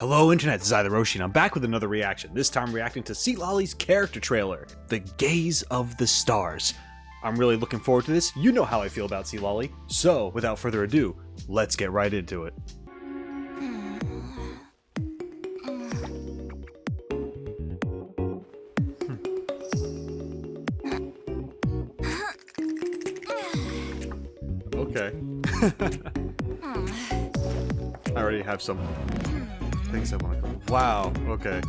Hello Internet, this is Roshi, and I'm back with another reaction, this time reacting to Citlali's character trailer, The Gaze of the Stars. I'm really looking forward to this. You know how I feel about Citlali. So, without further ado, let's get right into it. Okay. I already have some things I want to go. Wow, okay.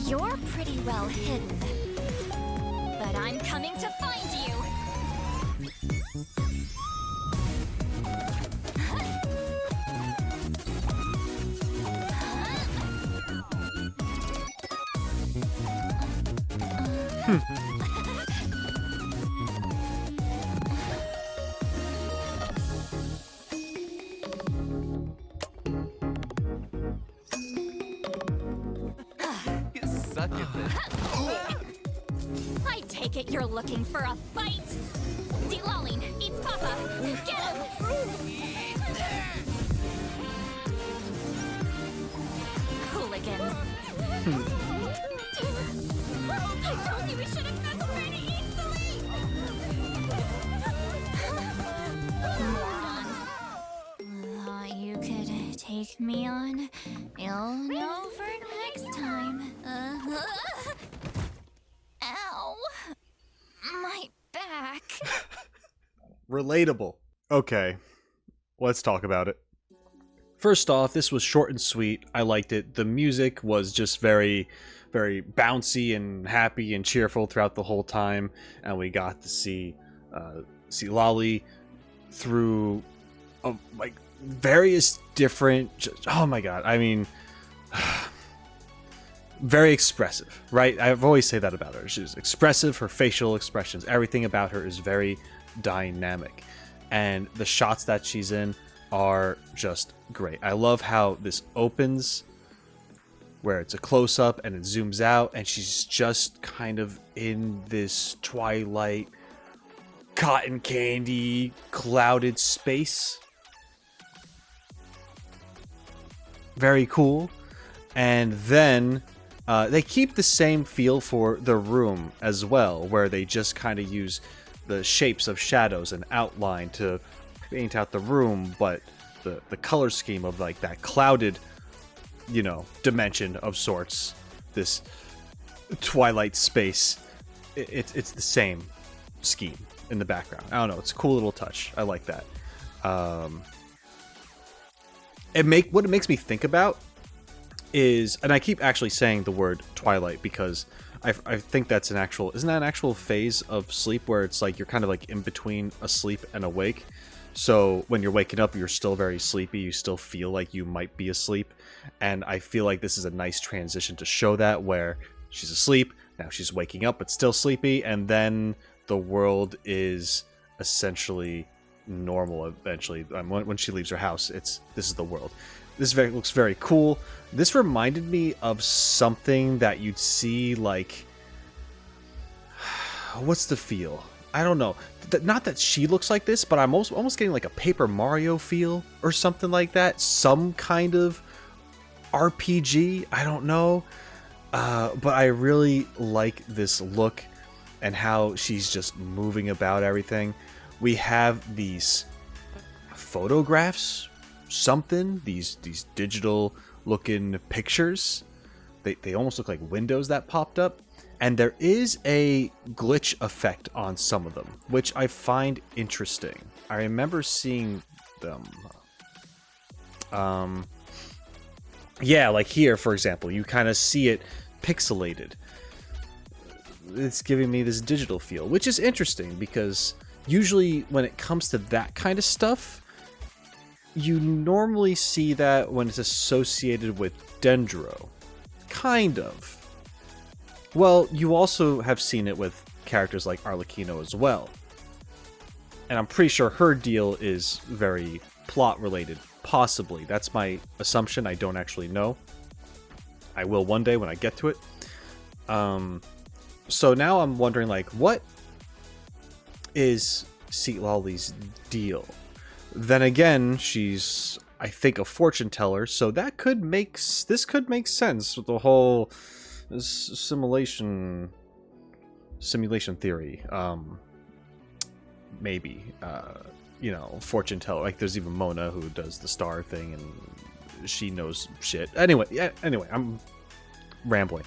You're pretty well hidden, but I'm coming to find you. Suck at this. I take it you're looking for a fight. Citlali eats Papa. Get him! Hooligans. I told you we shouldn't mess around easily. Thought you could take me on. You'll know for next time. Ow. My back. Relatable. Okay, let's talk about it. First off, this was short and sweet. I liked it. The music was just very bouncy and happy and cheerful throughout the whole time, and we got to see Citlali through like various different. Oh my god! I mean, very expressive, right? I've always say that about her. She's expressive. Her facial expressions, everything about her is very dynamic, and the shots that she's in are just great. I love how this opens where it's a close-up and it zooms out and she's just kind of in this twilight cotton candy clouded space. Very cool. And then they keep the same feel for the room as well, where they just kind of use the shapes of shadows and outline to paint out the room, but the color scheme of like that clouded, you know, dimension of sorts, this twilight space, it's the same scheme in the background. I don't know, it's a cool little touch. I like that. What it makes me think about is, and I keep actually saying the word twilight because I think that's an actual, isn't that an actual phase of sleep where it's like you're kind of like in between asleep and awake? So when you're waking up, you're still very sleepy. You still feel like you might be asleep. And I feel like this is a nice transition to show that, where she's asleep, now she's waking up but still sleepy, and then the world is essentially normal eventually. When she leaves her house, this is the world. This looks very cool. This reminded me of something that you'd see, like, what's the feel? I don't know. Not that she looks like this, but I'm almost getting like a Paper Mario feel or something like that. Some kind of RPG. I don't know. But I really like this look and how she's just moving about everything. We have these photographs, these digital looking pictures. They almost look like windows that popped up. And there is a glitch effect on some of them, which I find interesting. I remember seeing them. Yeah, like here, for example, you kind of see it pixelated. It's giving me this digital feel, which is interesting because usually when it comes to that kind of stuff, you normally see that when it's associated with Dendro. Kind of. Well, you also have seen it with characters like Arlecchino as well. And I'm pretty sure her deal is very plot-related. Possibly. That's my assumption. I don't actually know. I will one day when I get to it. So now I'm wondering, like, what is Citlali's deal. Then again, she's, I think, a fortune teller, so that could make sense with the whole simulation theory. Maybe, you know, fortune teller. Like, there's even Mona who does the star thing, and she knows shit. Anyway, I'm rambling.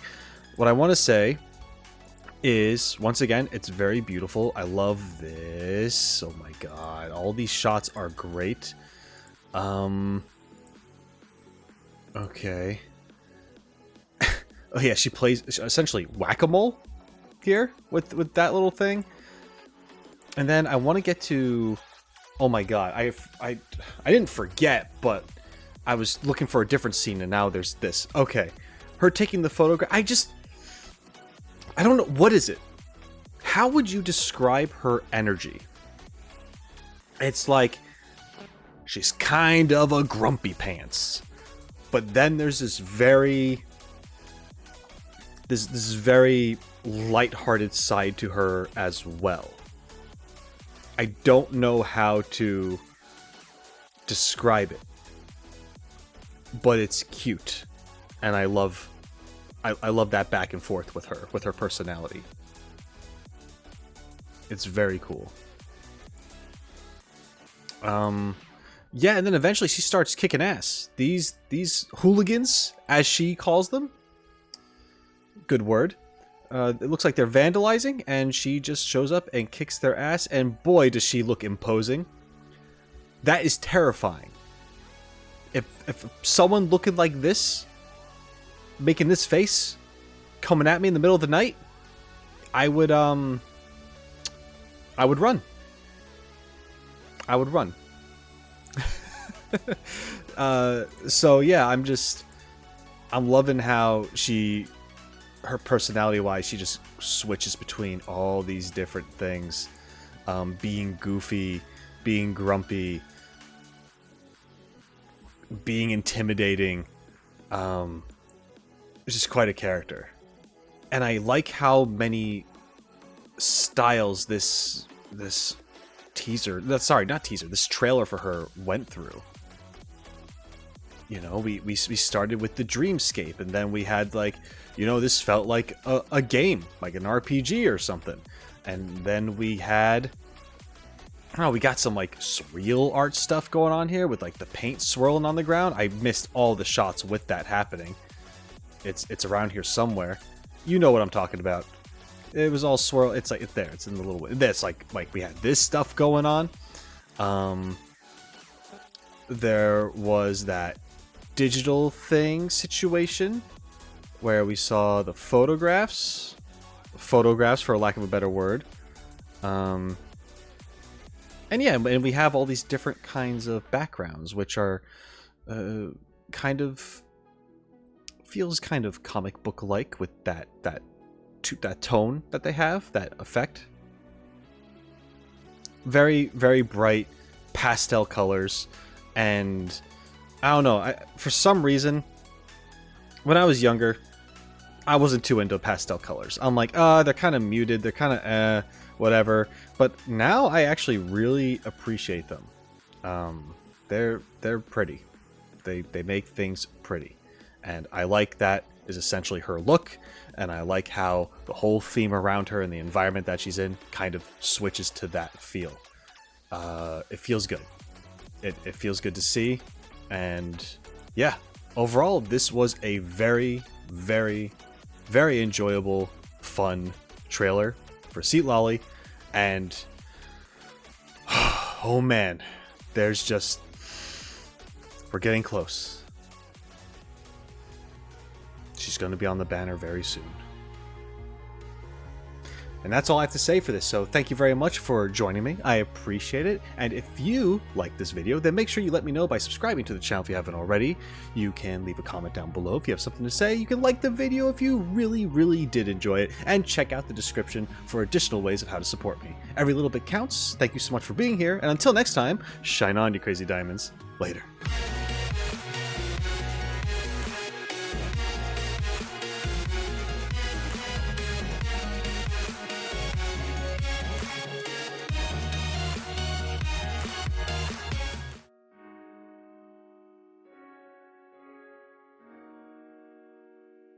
What I want to say is, once again, it's very beautiful. I love this. Oh my god, all these shots are great. Okay. Oh yeah, she plays essentially whack-a-mole here with that little thing. And then I want to get to, oh my god, I didn't forget, but I was looking for a different scene, and now there's this. Okay, her taking the photograph. I don't know, what is it? How would you describe her energy? It's like she's kind of a grumpy pants, but then there's this very lighthearted side to her as well. I don't know how to describe it, but it's cute, and I love that back and forth with her personality. It's very cool. Yeah, and then eventually she starts kicking ass. These hooligans, as she calls them, good word. It looks like they're vandalizing, and she just shows up and kicks their ass, and boy, does she look imposing. That is terrifying. If someone looking like this, making this face, coming at me in the middle of the night, I would run. I would run. So yeah, I'm loving how her personality wise, she just switches between all these different things. Being goofy, being grumpy, being intimidating. It's just quite a character. And I like how many styles this trailer for her went through. You know, we started with the dreamscape, and then we had, like, you know, this felt like a game, like an RPG or something. And then we had, we got some, like, surreal art stuff going on here with, like, the paint swirling on the ground. I missed all the shots with that happening. It's around here somewhere. You know what I'm talking about. It was all swirl. It's like, it's there. It's in the little. This like we had this stuff going on. There was that digital thing situation where we saw the photographs for lack of a better word. And yeah, and we have all these different kinds of backgrounds, which are feels kind of comic book like with that tone that they have, that effect. Very, very bright pastel colors, and I don't know, for some reason, when I was younger, I wasn't too into pastel colors. I'm like, they're kind of muted, they're kind of whatever. But now I actually really appreciate them. They're pretty. They make things pretty, and I like that is essentially her look. And I like how the whole theme around her and the environment that she's in kind of switches to that feel. It feels good. It feels good to see. And yeah, overall, this was a very, very, very enjoyable, fun trailer for Citlali. And oh man, we're getting close. She's going to be on the banner very soon. And that's all I have to say for this, so thank you very much for joining me. I appreciate it. And if you like this video, then make sure you let me know by subscribing to the channel if you haven't already. You can leave a comment down below if you have something to say. You can like the video if you really, really did enjoy it. And check out the description for additional ways of how to support me. Every little bit counts. Thank you so much for being here. And until next time, shine on, you crazy diamonds. Later.